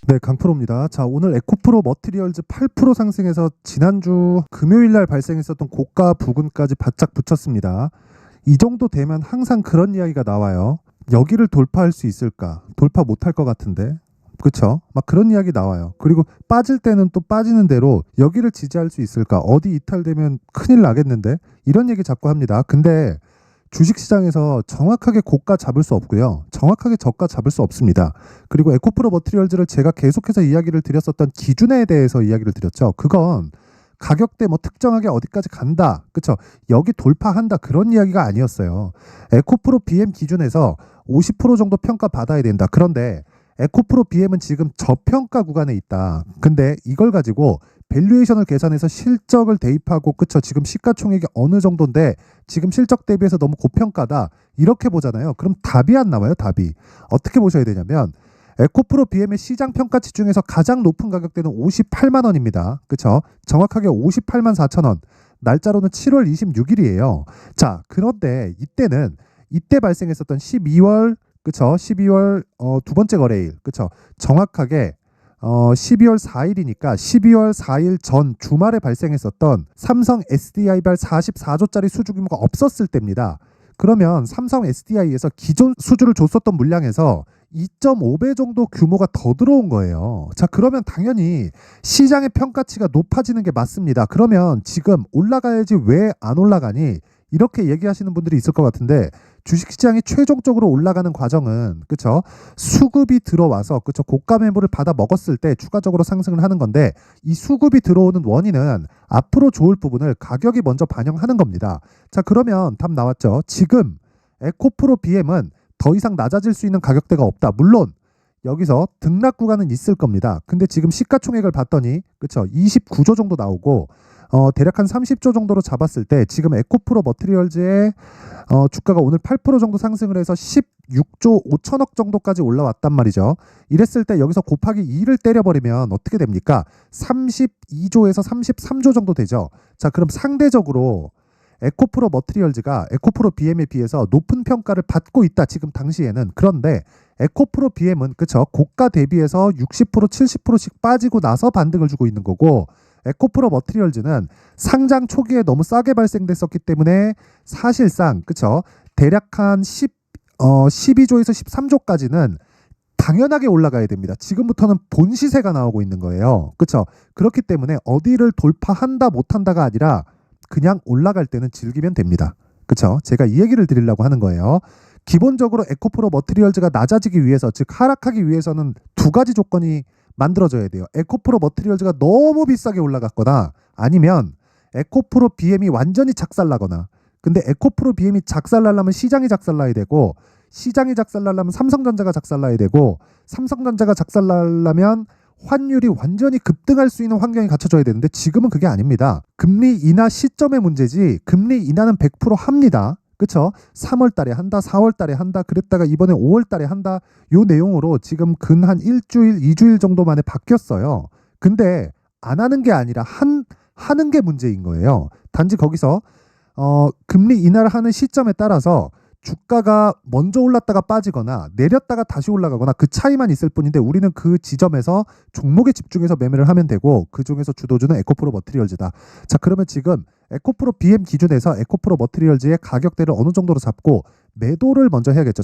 네, 강프로입니다. 자, 오늘 에코프로 머티리얼즈 8% 상승해서 지난주 금요일 날 발생했었던 고가 부근까지 바짝 붙였습니다. 이 정도 되면 항상 그런 이야기가 나와요. 여기를 돌파할 수 있을까? 돌파 못할 것 같은데. 그쵸? 막 그런 이야기 나와요. 그리고 빠질 때는 또 빠지는 대로 여기를 지지할 수 있을까? 어디 이탈되면 큰일 나겠는데? 이런 얘기 자꾸 합니다. 근데 주식시장에서 정확하게 고가 잡을 수 없고요. 정확하게 저가 잡을 수 없습니다. 그리고 에코프로 머티리얼즈를 제가 계속해서 이야기를 드렸었던 기준에 대해서 이야기를 드렸죠. 그건 가격대 뭐 특정하게 어디까지 간다. 그쵸? 여기 돌파한다. 그런 이야기가 아니었어요. 에코프로 BM 기준에서 50% 정도 평가 받아야 된다. 그런데 에코프로 BM은 지금 저평가 구간에 있다. 근데 이걸 가지고 밸류에이션을 계산해서 실적을 대입하고 그쵸? 지금 시가총액이 어느 정도인데 지금 실적 대비해서 너무 고평가다. 이렇게 보잖아요. 그럼 답이 안 나와요. 답이. 어떻게 보셔야 되냐면 에코프로 BM의 시장 평가치 중에서 가장 높은 가격대는 58만 원입니다. 그쵸? 정확하게 58만 4천 원. 날짜로는 7월 26일이에요. 자, 그런데 이때 발생했었던 12월 그쵸? 12월 두 번째 거래일. 그쵸? 정확하게 12월 4일이니까 12월 4일 전 주말에 발생했었던 삼성 SDI발 44조짜리 수주 규모가 없었을 때입니다. 그러면 삼성 SDI에서 기존 수주를 줬었던 물량에서 2.5배 정도 규모가 더 들어온 거예요. 자, 그러면 당연히 시장의 평가치가 높아지는 게 맞습니다. 그러면 지금 올라가야지 왜 안 올라가니? 이렇게 얘기하시는 분들이 있을 것 같은데 주식시장이 최종적으로 올라가는 과정은 그쵸? 수급이 들어와서 그쵸? 고가 매물을 받아 먹었을 때 추가적으로 상승을 하는 건데 이 수급이 들어오는 원인은 앞으로 좋을 부분을 가격이 먼저 반영하는 겁니다. 자, 그러면 답 나왔죠? 지금 에코프로 BM은 더 이상 낮아질 수 있는 가격대가 없다. 물론 여기서 등락 구간은 있을 겁니다. 근데 지금 시가총액을 봤더니 그쵸? 29조 정도 나오고 대략 한 30조 정도로 잡았을 때 지금 에코프로 머티리얼즈의 주가가 오늘 8% 정도 상승을 해서 16조 5천억 정도까지 올라왔단 말이죠. 이랬을 때 여기서 곱하기 2를 때려버리면 어떻게 됩니까? 32조에서 33조 정도 되죠. 자, 그럼 상대적으로 에코프로 머티리얼즈가 에코프로 BM에 비해서 높은 평가를 받고 있다. 지금 당시에는. 그런데 에코프로 BM은 그쵸? 고가 대비해서 60% 70%씩 빠지고 나서 반등을 주고 있는 거고 에코프로 머티리얼즈는 상장 초기에 너무 싸게 발생됐었기 때문에 사실상 그쵸? 대략 한 12조에서 13조까지는 당연하게 올라가야 됩니다. 지금부터는 본 시세가 나오고 있는 거예요. 그쵸? 그렇기 때문에 어디를 돌파한다 못한다가 아니라 그냥 올라갈 때는 즐기면 됩니다. 그쵸? 제가 이 얘기를 드리려고 하는 거예요. 기본적으로 에코프로 머티리얼즈가 낮아지기 위해서 즉 하락하기 위해서는 두 가지 조건이 만들어져야 돼요. 에코프로 머티리얼즈가 너무 비싸게 올라갔거나 아니면 에코프로 BM이 완전히 작살나거나. 근데 에코프로 BM이 작살나려면 시장이 작살나야 되고 시장이 작살나려면 삼성전자가 작살나야 되고 삼성전자가 작살나려면 환율이 완전히 급등할 수 있는 환경이 갖춰져야 되는데 지금은 그게 아닙니다. 금리 인하 시점의 문제지 금리 인하는 100% 합니다. 그쵸? 3월 달에 한다, 4월 달에 한다, 그랬다가 이번에 5월 달에 한다. 요 내용으로 지금 근 한 일주일, 2주일 정도 만에 바뀌었어요. 근데 안 하는 게 아니라 하는 게 문제인 거예요. 단지 거기서 금리 인하를 하는 시점에 따라서 주가가 먼저 올랐다가 빠지거나 내렸다가 다시 올라가거나 그 차이만 있을 뿐인데 우리는 그 지점에서 종목에 집중해서 매매를 하면 되고 그 중에서 주도주는 에코프로 머티리얼즈다. 자, 그러면 지금 에코프로 BM 기준에서 에코프로 머티리얼즈의 가격대를 어느 정도로 잡고 매도를 먼저 해야겠죠.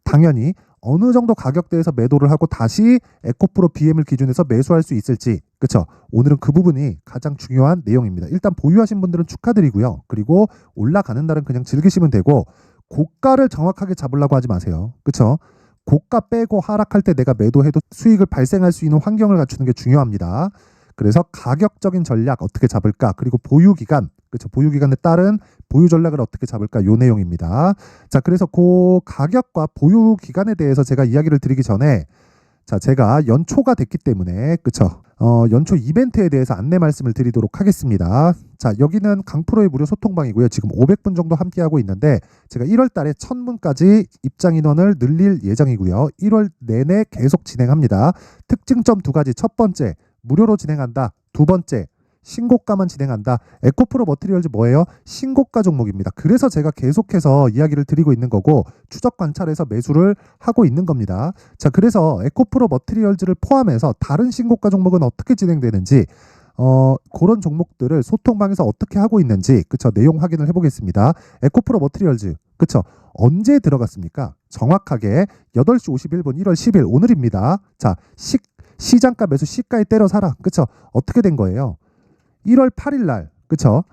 당연히 어느 정도 가격대에서 매도를 하고 다시 에코프로 BM을 기준해서 매수할 수 있을지. 그쵸? 오늘은 그 부분이 가장 중요한 내용입니다. 일단 보유하신 분들은 축하드리고요. 그리고 올라가는 날은 그냥 즐기시면 되고 고가를 정확하게 잡으려고 하지 마세요. 그쵸? 고가 빼고 하락할 때 내가 매도해도 수익을 발생할 수 있는 환경을 갖추는 게 중요합니다. 그래서 가격적인 전략 어떻게 잡을까? 그리고 보유기간, 그쵸? 보유기간에 따른 보유 전략을 어떻게 잡을까? 요 내용입니다. 자, 그래서 그 가격과 보유기간에 대해서 제가 이야기를 드리기 전에 자, 제가 연초가 됐기 때문에 그쵸? 연초 이벤트에 대해서 안내 말씀을 드리도록 하겠습니다. 자, 여기는 강프로의 무료 소통방이고요. 지금 500분 정도 함께하고 있는데 제가 1월 달에 1000분까지 입장 인원을 늘릴 예정이고요. 1월 내내 계속 진행합니다. 특징점 두 가지. 첫 번째, 무료로 진행한다. 두 번째, 신고가만 진행한다. 에코프로 머티리얼즈 뭐예요? 신고가 종목입니다. 그래서 제가 계속해서 이야기를 드리고 있는 거고 추적 관찰해서 매수를 하고 있는 겁니다. 자, 그래서 에코프로 머티리얼즈를 포함해서 다른 신고가 종목은 어떻게 진행되는지 그런 종목들을 소통방에서 어떻게 하고 있는지 그쵸 내용 확인을 해보겠습니다. 에코프로 머티리얼즈 그쵸 언제 들어갔습니까? 정확하게 8시 51분 1월 10일 오늘입니다. 자, 시장가 매수 시가에 때려 사라. 그쵸 어떻게 된 거예요? 1월 8일 날 그쵸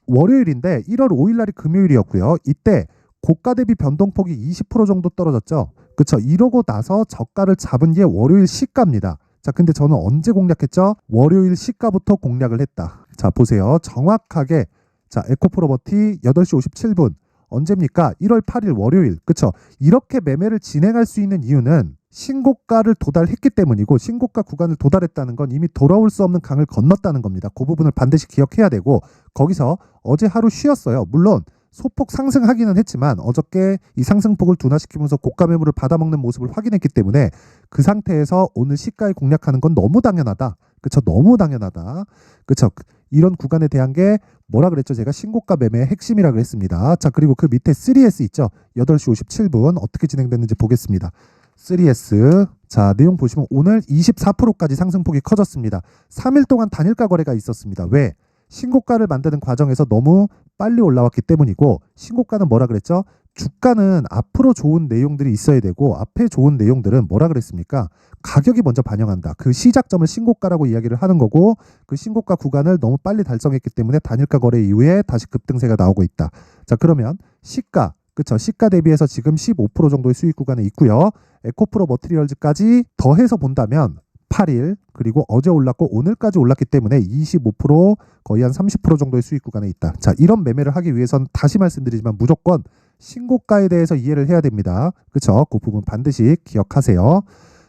월요일인데 1월 5일 날이 금요일이었고요. 이때 고가 대비 변동폭이 20% 정도 떨어졌죠. 그쵸 이러고 나서 저가를 잡은 게 월요일 시가입니다. 자, 근데 저는 언제 공략했죠? 월요일 시가부터 공략을 했다. 자, 보세요. 정확하게 자, 에코프로버티 8시 57분 언제입니까? 1월 8일 월요일. 그쵸? 이렇게 매매를 진행할 수 있는 이유는 신고가를 도달했기 때문이고 신고가 구간을 도달했다는 건 이미 돌아올 수 없는 강을 건넜다는 겁니다. 그 부분을 반드시 기억해야 되고 거기서 어제 하루 쉬었어요. 물론 소폭 상승하기는 했지만 어저께 이 상승폭을 둔화시키면서 고가 매물을 받아먹는 모습을 확인했기 때문에 그 상태에서 오늘 시가에 공략하는 건 너무 당연하다. 그쵸? 너무 당연하다. 그쵸? 이런 구간에 대한 게 뭐라 그랬죠? 제가 신고가 매매의 핵심이라 그랬습니다. 자, 그리고 그 밑에 3S 있죠? 8시 57분 어떻게 진행됐는지 보겠습니다. 3S 자, 내용 보시면 오늘 24%까지 상승폭이 커졌습니다. 3일 동안 단일가 거래가 있었습니다. 왜? 신고가를 만드는 과정에서 너무 빨리 올라왔기 때문이고 신고가는 뭐라 그랬죠? 주가는 앞으로 좋은 내용들이 있어야 되고 앞에 좋은 내용들은 뭐라 그랬습니까? 가격이 먼저 반영한다. 그 시작점을 신고가라고 이야기를 하는 거고 그 신고가 구간을 너무 빨리 달성했기 때문에 단일가 거래 이후에 다시 급등세가 나오고 있다. 자, 그러면 시가 그쵸? 시가 대비해서 지금 15% 정도의 수익 구간에 있고요. 에코프로 머티리얼즈까지 더해서 본다면 8일 그리고 어제 올랐고 오늘까지 올랐기 때문에 25% 거의 한 30% 정도의 수익 구간에 있다. 자, 이런 매매를 하기 위해서는 다시 말씀드리지만 무조건 신고가에 대해서 이해를 해야 됩니다. 그쵸? 그 부분 반드시 기억하세요.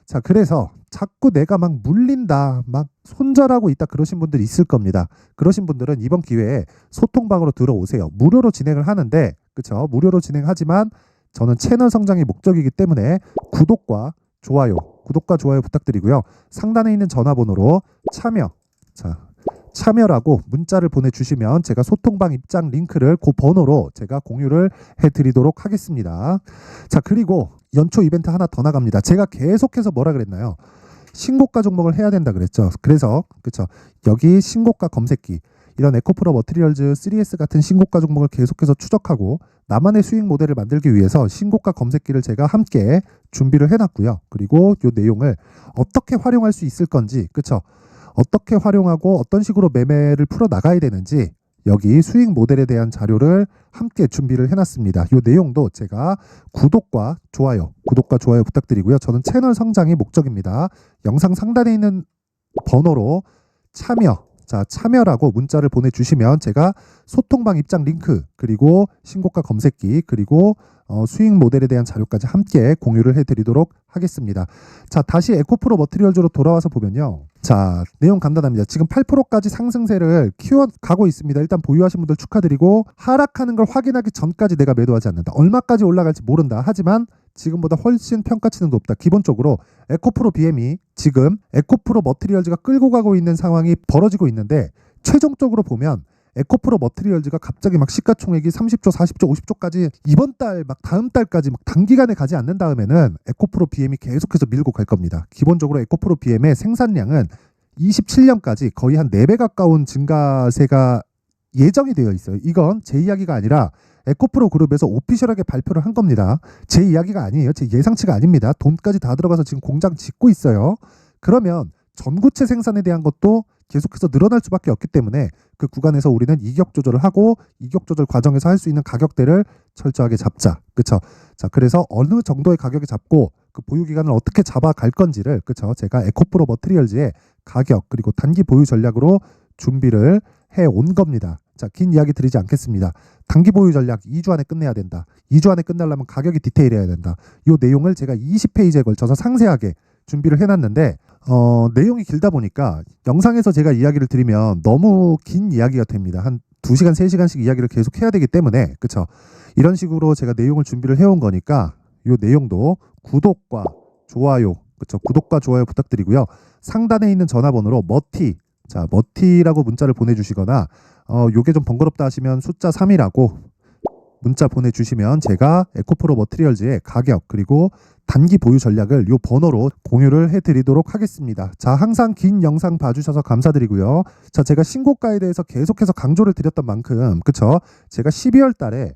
자, 그래서 자꾸 내가 막 물린다, 막 손절하고 있다 그러신 분들이 있을 겁니다. 그러신 분들은 이번 기회에 소통방으로 들어오세요. 무료로 진행을 하는데 그쵸? 무료로 진행하지만 저는 채널 성장이 목적이기 때문에 구독과 좋아요 부탁드리고요. 상단에 있는 전화번호로 참여라고 문자를 보내주시면 제가 소통방 입장 링크를 그 번호로 제가 공유를 해드리도록 하겠습니다. 자, 그리고 연초 이벤트 하나 더 나갑니다. 제가 계속해서 뭐라 그랬나요? 신고가 종목을 해야 된다 그랬죠. 그래서 그쵸 여기 신고가 검색기 이런 에코프로 머티리얼즈 3S 같은 신고가 종목을 계속해서 추적하고 나만의 수익 모델을 만들기 위해서 신고가 검색기를 제가 함께 준비를 해놨고요. 그리고 이 내용을 어떻게 활용할 수 있을 건지 그쵸 어떻게 활용하고 어떤 식으로 매매를 풀어 나가야 되는지 여기 수익 모델에 대한 자료를 함께 준비를 해놨습니다. 이 내용도 제가 구독과 좋아요 부탁드리고요. 저는 채널 성장이 목적입니다. 영상 상단에 있는 번호로 참여라고 문자를 보내주시면 제가 소통방 입장 링크 그리고 신고가 검색기 그리고 수익 모델에 대한 자료까지 함께 공유를 해드리도록 하겠습니다. 자, 다시 에코프로 머티리얼즈로 돌아와서 보면요. 자, 내용 간단합니다. 지금 8%까지 상승세를 키워가고 있습니다. 일단 보유하신 분들 축하드리고 하락하는 걸 확인하기 전까지 내가 매도하지 않는다. 얼마까지 올라갈지 모른다. 하지만 지금보다 훨씬 평가치는 높다. 기본적으로 에코프로 BM이 지금 에코프로 머티리얼즈가 끌고 가고 있는 상황이 벌어지고 있는데 최종적으로 보면 에코프로 머티리얼즈가 갑자기 막 시가총액이 30조, 40조, 50조까지 이번 달 막 다음 달까지 막 단기간에 가지 않는 다음에는 에코프로 BM이 계속해서 밀고 갈 겁니다. 기본적으로 에코프로 BM의 생산량은 27년까지 거의 한 4배 가까운 증가세가 예정이 되어 있어요. 이건 제 이야기가 아니라 에코프로 그룹에서 오피셜하게 발표를 한 겁니다. 제 이야기가 아니에요. 제 예상치가 아닙니다. 돈까지 다 들어가서 지금 공장 짓고 있어요. 그러면 전구체 생산에 대한 것도 계속해서 늘어날 수밖에 없기 때문에 그 구간에서 우리는 이격 조절을 하고 이격 조절 과정에서 할 수 있는 가격대를 철저하게 잡자. 그쵸? 자, 그래서 어느 정도의 가격에 잡고 그 보유 기간을 어떻게 잡아갈 건지를 그쵸? 제가 에코프로 머티리얼즈의 가격 그리고 단기 보유 전략으로 준비를 해 온 겁니다. 자, 긴 이야기 드리지 않겠습니다. 단기 보유 전략 2주 안에 끝내야 된다. 2주 안에 끝내려면 가격이 디테일해야 된다. 이 내용을 제가 20페이지에 걸쳐서 상세하게 준비를 해놨는데 내용이 길다 보니까 영상에서 제가 이야기를 드리면 너무 긴 이야기가 됩니다. 한 2시간, 3시간씩 이야기를 계속 해야 되기 때문에 그쵸? 이런 식으로 제가 내용을 준비를 해온 거니까 이 내용도 구독과 좋아요 그쵸? 구독과 좋아요 부탁드리고요. 상단에 있는 전화번호로 자, 머티라고 문자를 보내주시거나 요게 좀 번거롭다 하시면 숫자 3이라고 문자 보내주시면 제가 에코프로 머티리얼즈의 가격 그리고 단기 보유 전략을 요 번호로 공유를 해드리도록 하겠습니다. 자, 항상 긴 영상 봐주셔서 감사드리고요. 자, 제가 신고가에 대해서 계속해서 강조를 드렸던 만큼 그쵸? 제가 12월 달에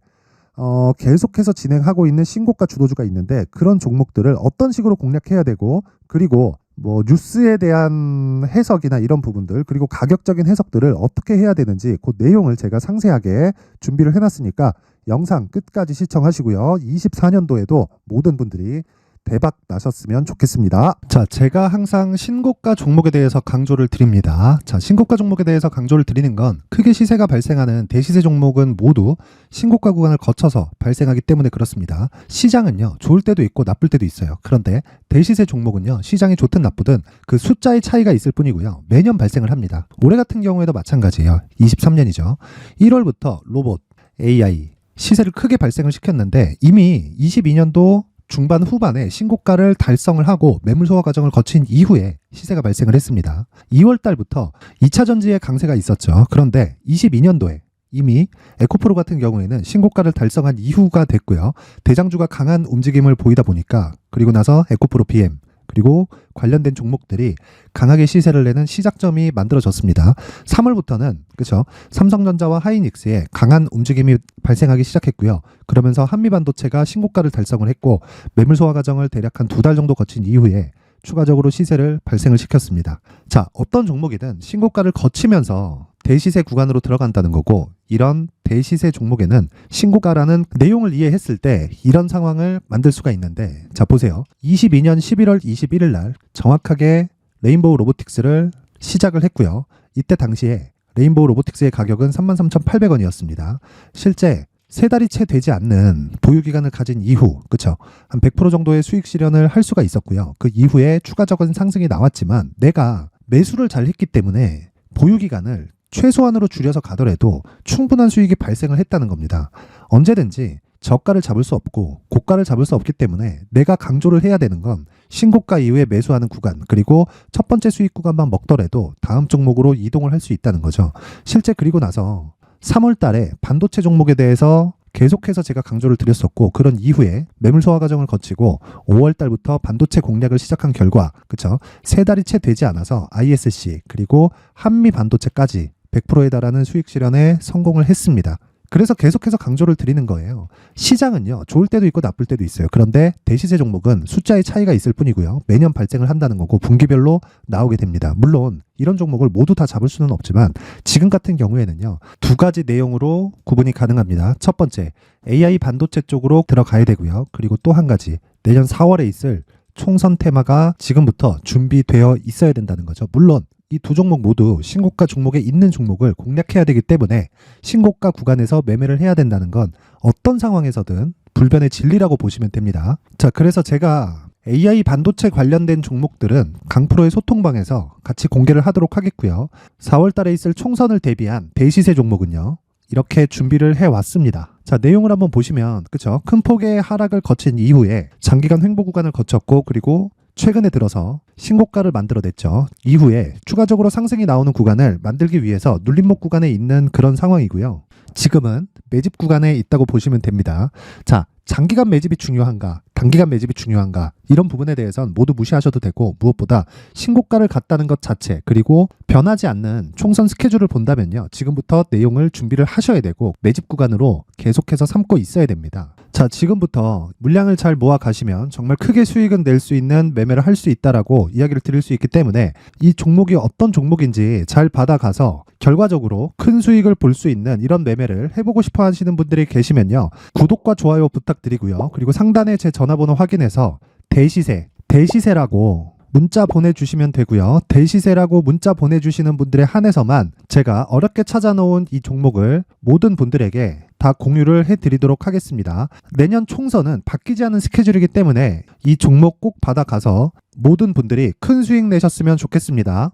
계속해서 진행하고 있는 신고가 주도주가 있는데 그런 종목들을 어떤 식으로 공략해야 되고 그리고 뭐 뉴스에 대한 해석이나 이런 부분들 그리고 가격적인 해석들을 어떻게 해야 되는지 그 내용을 제가 상세하게 준비를 해놨으니까 영상 끝까지 시청하시고요. 24년도에도 모든 분들이 대박 나셨으면 좋겠습니다. 자, 제가 항상 신고가 종목에 대해서 강조를 드립니다. 자, 신고가 종목에 대해서 강조를 드리는 건 크게 시세가 발생하는 대시세 종목은 모두 신고가 구간을 거쳐서 발생하기 때문에 그렇습니다. 시장은요, 좋을 때도 있고 나쁠 때도 있어요. 그런데 대시세 종목은요, 시장이 좋든 나쁘든 그 숫자의 차이가 있을 뿐이고요. 매년 발생을 합니다. 올해 같은 경우에도 마찬가지예요. 23년이죠. 1월부터 로봇, AI, 시세를 크게 발생을 시켰는데 이미 22년도 중반 후반에 신고가를 달성을 하고 매물 소화 과정을 거친 이후에 시세가 발생을 했습니다. 2월 달부터 2차 전지의 강세가 있었죠. 그런데 22년도에 이미 에코프로 같은 경우에는 신고가를 달성한 이후가 됐고요. 대장주가 강한 움직임을 보이다 보니까 그리고 나서 에코프로 BM 그리고 관련된 종목들이 강하게 시세를 내는 시작점이 만들어졌습니다. 3월부터는 그렇죠. 삼성전자와 하이닉스의 강한 움직임이 발생하기 시작했고요. 그러면서 한미반도체가 신고가를 달성을 했고 매물 소화 과정을 대략 한 2달 정도 거친 이후에 추가적으로 시세를 발생을 시켰습니다. 자, 어떤 종목이든 신고가를 거치면서 대시세 구간으로 들어간다는 거고 이런 대시세 종목에는 신고가라는 내용을 이해했을 때 이런 상황을 만들 수가 있는데 자, 보세요. 22년 11월 21일 날 정확하게 레인보우 로보틱스를 시작을 했고요. 이때 당시에 레인보우 로보틱스의 가격은 33,800원이었습니다. 실제 세 달이 채 되지 않는 보유기간을 가진 이후, 그쵸? 한 100% 정도의 수익 실현을 할 수가 있었고요. 그 이후에 추가적인 상승이 나왔지만 내가 매수를 잘 했기 때문에 보유기간을 최소한으로 줄여서 가더라도 충분한 수익이 발생을 했다는 겁니다. 언제든지 저가를 잡을 수 없고 고가를 잡을 수 없기 때문에 내가 강조를 해야 되는 건 신고가 이후에 매수하는 구간 그리고 첫 번째 수익 구간만 먹더라도 다음 종목으로 이동을 할 수 있다는 거죠. 실제 그리고 나서 3월 달에 반도체 종목에 대해서 계속해서 제가 강조를 드렸었고 그런 이후에 매물 소화 과정을 거치고 5월 달부터 반도체 공략을 시작한 결과 그쵸? 세 달이 채 되지 않아서 ISC 그리고 한미 반도체까지 100%에 달하는 수익 실현에 성공을 했습니다. 그래서 계속해서 강조를 드리는 거예요. 시장은요, 좋을 때도 있고 나쁠 때도 있어요. 그런데 대시세 종목은 숫자의 차이가 있을 뿐이고요. 매년 발생을 한다는 거고 분기별로 나오게 됩니다. 물론 이런 종목을 모두 다 잡을 수는 없지만 지금 같은 경우에는요, 두 가지 내용으로 구분이 가능합니다. 첫 번째, AI 반도체 쪽으로 들어가야 되고요. 그리고 또 한 가지, 내년 4월에 있을 총선 테마가 지금부터 준비되어 있어야 된다는 거죠. 물론 이 두 종목 모두 신고가 종목에 있는 종목을 공략해야 되기 때문에 신고가 구간에서 매매를 해야 된다는 건 어떤 상황에서든 불변의 진리라고 보시면 됩니다. 자, 그래서 제가 AI 반도체 관련된 종목들은 강프로의 소통방에서 같이 공개를 하도록 하겠고요. 4월 달에 있을 총선을 대비한 대시세 종목은요, 이렇게 준비를 해왔습니다. 자, 내용을 한번 보시면 그쵸? 큰 폭의 하락을 거친 이후에 장기간 횡보 구간을 거쳤고 그리고 최근에 들어서 신고가를 만들어냈죠. 이후에 추가적으로 상승이 나오는 구간을 만들기 위해서 눌림목 구간에 있는 그런 상황이고요. 지금은 매집 구간에 있다고 보시면 됩니다. 자, 장기간 매집이 중요한가, 단기간 매집이 중요한가 이런 부분에 대해서는 모두 무시하셔도 되고 무엇보다 신고가를 갔다는 것 자체 그리고 변하지 않는 총선 스케줄을 본다면요. 지금부터 내용을 준비를 하셔야 되고 매집 구간으로 계속해서 삼고 있어야 됩니다. 자, 지금부터 물량을 잘 모아 가시면 정말 크게 수익은 낼 수 있는 매매를 할 수 있다라고 이야기를 드릴 수 있기 때문에 이 종목이 어떤 종목인지 잘 받아가서 결과적으로 큰 수익을 볼 수 있는 이런 매매를 해보고 싶어 하시는 분들이 계시면요. 구독과 좋아요 부탁드리고요. 그리고 상단에 제 전화번호 확인해서 대시세라고 문자 보내주시면 되고요. 대시세라고 문자 보내주시는 분들에 한해서만 제가 어렵게 찾아놓은 이 종목을 모든 분들에게 다 공유를 해드리도록 하겠습니다. 내년 총선은 바뀌지 않은 스케줄이기 때문에 이 종목 꼭 받아가서 모든 분들이 큰 수익 내셨으면 좋겠습니다.